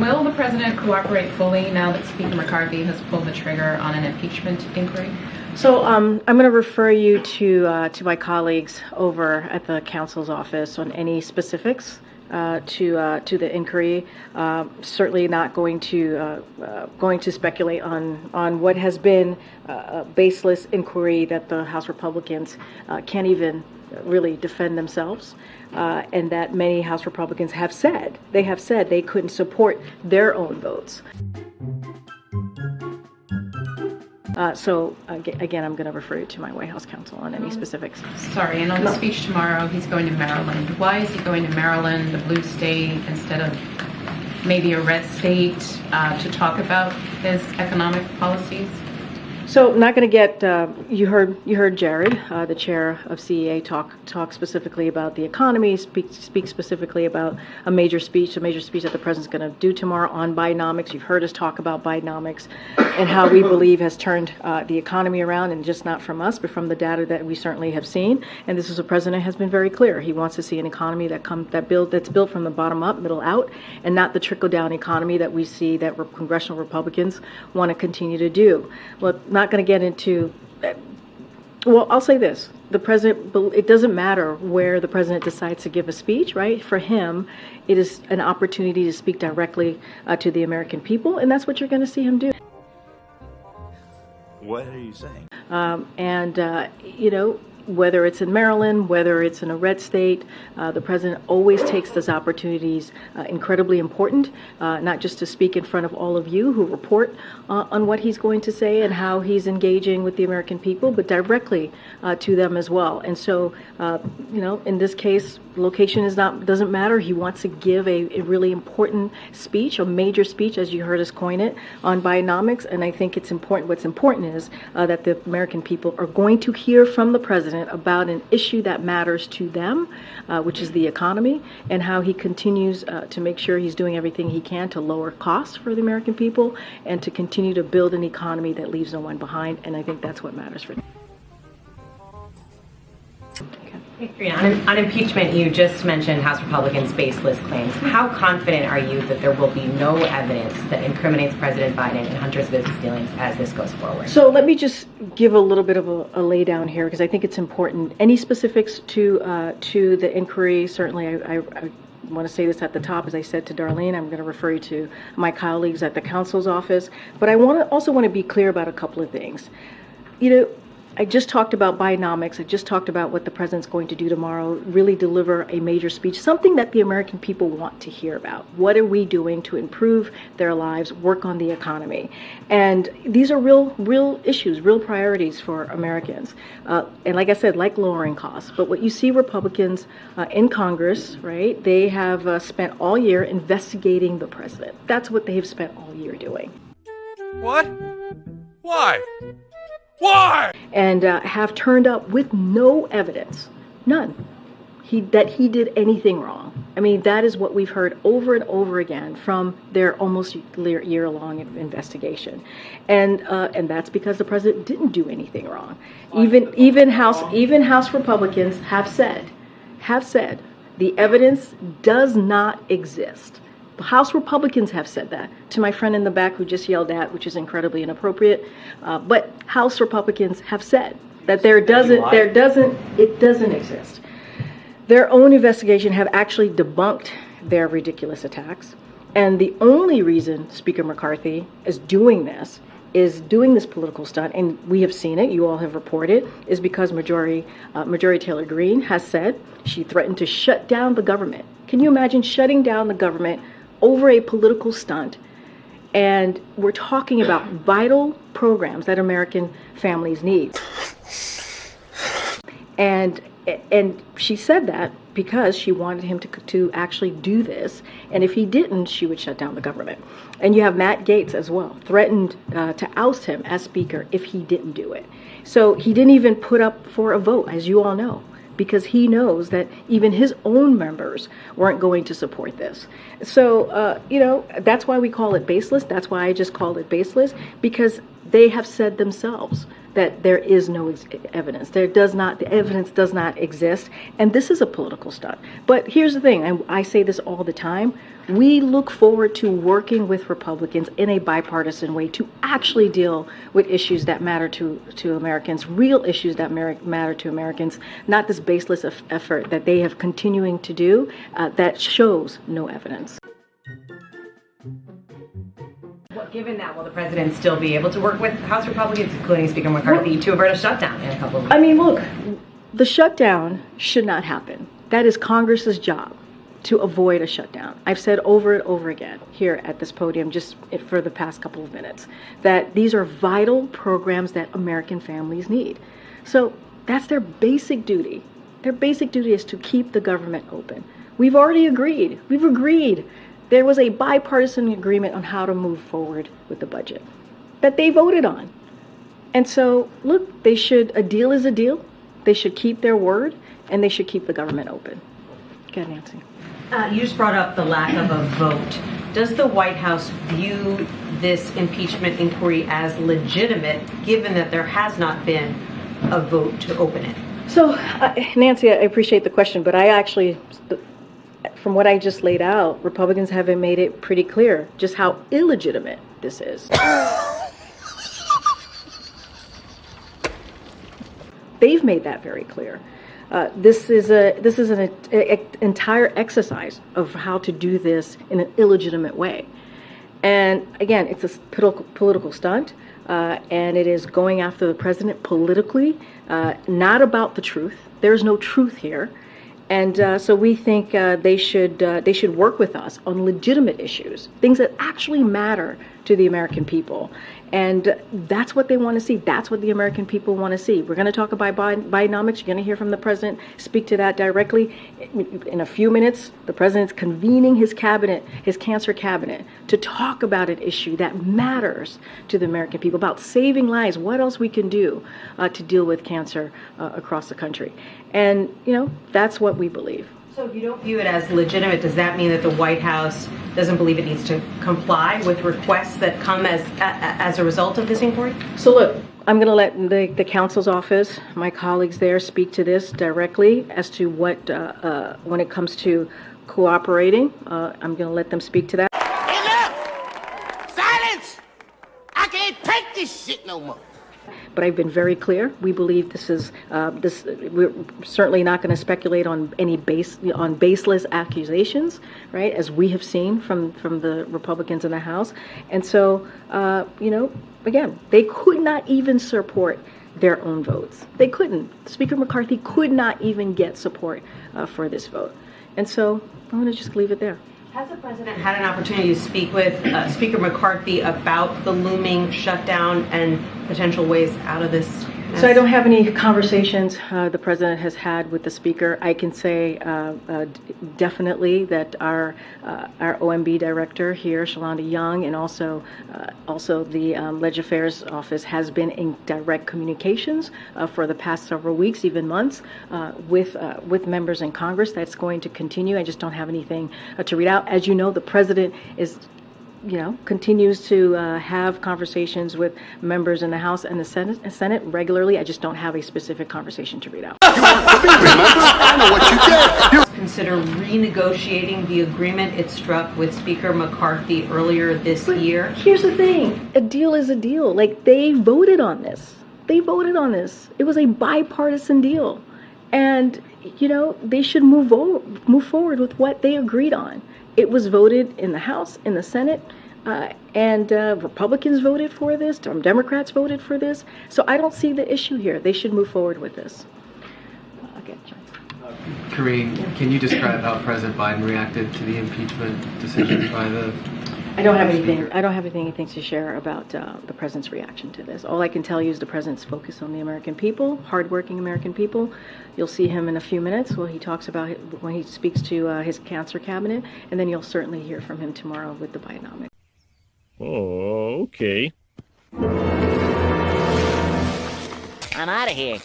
will the president cooperate fully now that Speaker McCarthy has pulled the trigger on an impeachment inquiry? So I'm going to refer you to my colleagues over at the counsel's office on any specifics to the inquiry. Certainly not going to speculate on what has been a baseless inquiry that the House Republicans can't even really defend themselves, and that many House Republicans have said they couldn't support their own votes. So again, I'm going to refer you to my White House counsel on any specifics. Sorry, and on the speech tomorrow, he's going to Maryland. Why is he going to Maryland, a blue state, instead of maybe a red state, to talk about his economic policies? So I'm not going to get, you heard Jared, the chair of CEA, talk specifically about the economy, speak specifically about a major speech that the president's going to do tomorrow on Bidenomics. You've heard us talk about Bidenomics and how we believe has turned the economy around, and just not from us, but from the data that we certainly have seen. And this is a president has been very clear. He wants to see an economy that's built from the bottom up, middle out, and not the trickle down economy that we see that congressional Republicans want to continue to do. Well, not going to get into, well, I'll say this. The president, it doesn't matter where the president decides to give a speech, right? For him, it is an opportunity to speak directly to the American people, and that's what you're going to see him do. What are you saying? Whether it's in Maryland, whether it's in a red state, the president always takes those opportunities incredibly important, not just to speak in front of all of you who report on what he's going to say and how he's engaging with the American people, but directly to them as well. And so, in this case, location doesn't matter. He wants to give a really important speech, a major speech, as you heard us coin it, on Bidenomics. And I think it's important. What's important is that the American people are going to hear from the president about an issue that matters to them, which is the economy, and how he continues to make sure he's doing everything he can to lower costs for the American people and to continue to build an economy that leaves no one behind. And I think that's what matters for them. Hey, Karine, on impeachment, you just mentioned House Republicans' baseless claims. How confident are you that there will be no evidence that incriminates President Biden and Hunter's business dealings as this goes forward? So let me just give a little bit of a lay down here, because I think it's important. Any specifics to the inquiry, certainly I want to say this at the top, as I said to Darlene, I'm going to refer you to my colleagues at the counsel's office. But I also want to be clear about a couple of things. I just talked about Bidenomics. I just talked about what the president's going to do tomorrow, really deliver a major speech, something that the American people want to hear about. What are we doing to improve their lives, work on the economy? And these are real issues, real priorities for Americans. And like I said, like lowering costs. But what you see Republicans in Congress, right, they have spent all year investigating the president. That's what they have spent all year doing. What? Why? Why? And have turned up with no evidence, none, that he did anything wrong. I mean, that is what we've heard over and over again from their almost year-long investigation, and that's because the president didn't do anything wrong. Even House Republicans have said the evidence does not exist. The House Republicans have said that. To my friend in the back who just yelled at, which is incredibly inappropriate, but House Republicans have said that it doesn't exist. Their own investigation have actually debunked their ridiculous attacks, and the only reason Speaker McCarthy is doing this political stunt, and we have seen it, you all have reported, is because Majority Taylor Greene has said she threatened to shut down the government. Can you imagine shutting down the government over a political stunt? And we're talking about vital programs that American families need. And she said that because she wanted him to actually do this. And if he didn't, she would shut down the government. And you have Matt Gaetz as well, threatened to oust him as Speaker if he didn't do it. So he didn't even put up for a vote, as you all know, because he knows that even his own members weren't going to support this. So, that's why we call it baseless. That's why I just called it baseless, because They have said themselves that there is no evidence. The evidence does not exist, and this is a political stunt. But here's the thing, I say this all the time, we look forward to working with Republicans in a bipartisan way to actually deal with issues that matter to Americans, real issues that matter to Americans, not this baseless effort that they have continuing to do that shows no evidence. Well, given that, will the president still be able to work with House Republicans, including Speaker McCarthy, to avert a shutdown in a couple of weeks? I mean, look, the shutdown should not happen. That is Congress's job, to avoid a shutdown. I've said over and over again here at this podium, just for the past couple of minutes, that these are vital programs that American families need. So that's their basic duty. Their basic duty is to keep the government open. We've already agreed. We've agreed. There was a bipartisan agreement on how to move forward with the budget that they voted on. And so, look, a deal is a deal. They should keep their word, and they should keep the government open. Go ahead, Nancy. You just brought up the lack of a vote. Does the White House view this impeachment inquiry as legitimate, given that there has not been a vote to open it? So, Nancy, I appreciate the question, but I actually, from what I just laid out, Republicans haven't made it pretty clear just how illegitimate this is. They've made that very clear. This is an entire exercise of how to do this in an illegitimate way. And again, it's a political stunt, and it is going after the president politically, not about the truth. There's no truth here. And so we think they should work with us on legitimate issues, things that actually matter to the American people. And that's what they want to see. That's what the American people want to see. We're going to talk about Bidenomics. You're going to hear from the president speak to that directly. In a few minutes, the president's convening his cabinet, his cancer cabinet, to talk about an issue that matters to the American people, about saving lives, what else we can do to deal with cancer across the country. And, that's what we believe. So if you don't view it as legitimate, does that mean that the White House doesn't believe it needs to comply with requests that come as a result of this inquiry? So look, I'm going to let the counsel's office, my colleagues there, speak to this directly as to what, when it comes to cooperating. I'm going to let them speak to that. Enough! Silence! I can't take this shit no more. But I've been very clear. We believe this is we're certainly not going to speculate on any baseless accusations, right? As we have seen from the Republicans in the House, and so again, they could not even support their own votes. They couldn't. Speaker McCarthy could not even get support for this vote, and so I'm going to just leave it there. Has the president had an opportunity to speak with Speaker McCarthy about the looming shutdown and potential ways out of this mess? So I don't have any conversations the president has had with the speaker. I can say definitely that our OMB director here, Shalonda Young, and also the Leg Affairs office has been in direct communications for the past several weeks, even months, with members in Congress. That's going to continue. I just don't have anything to read out. As you know, the president is continues to have conversations with members in the House and the Senate regularly. I just don't have a specific conversation to read out. You want to be, remember? I know what you did. Consider renegotiating the agreement it struck with Speaker McCarthy earlier this year? Here's the thing. A deal is a deal. Like, they voted on this. They voted on this. It was a bipartisan deal. And, they should move forward with what they agreed on. It was voted in the House, in the Senate, and Republicans voted for this, Democrats voted for this. So I don't see the issue here. They should move forward with this. Okay, John. Karine, can you describe how President Biden reacted to the impeachment decision by the... I don't have anything to share about the president's reaction to this. All I can tell you is the president's focus on the American people, hardworking American people. You'll see him in a few minutes when he speaks to his cancer cabinet, and then you'll certainly hear from him tomorrow with the Bidenomics. Oh, okay. I'm out of here.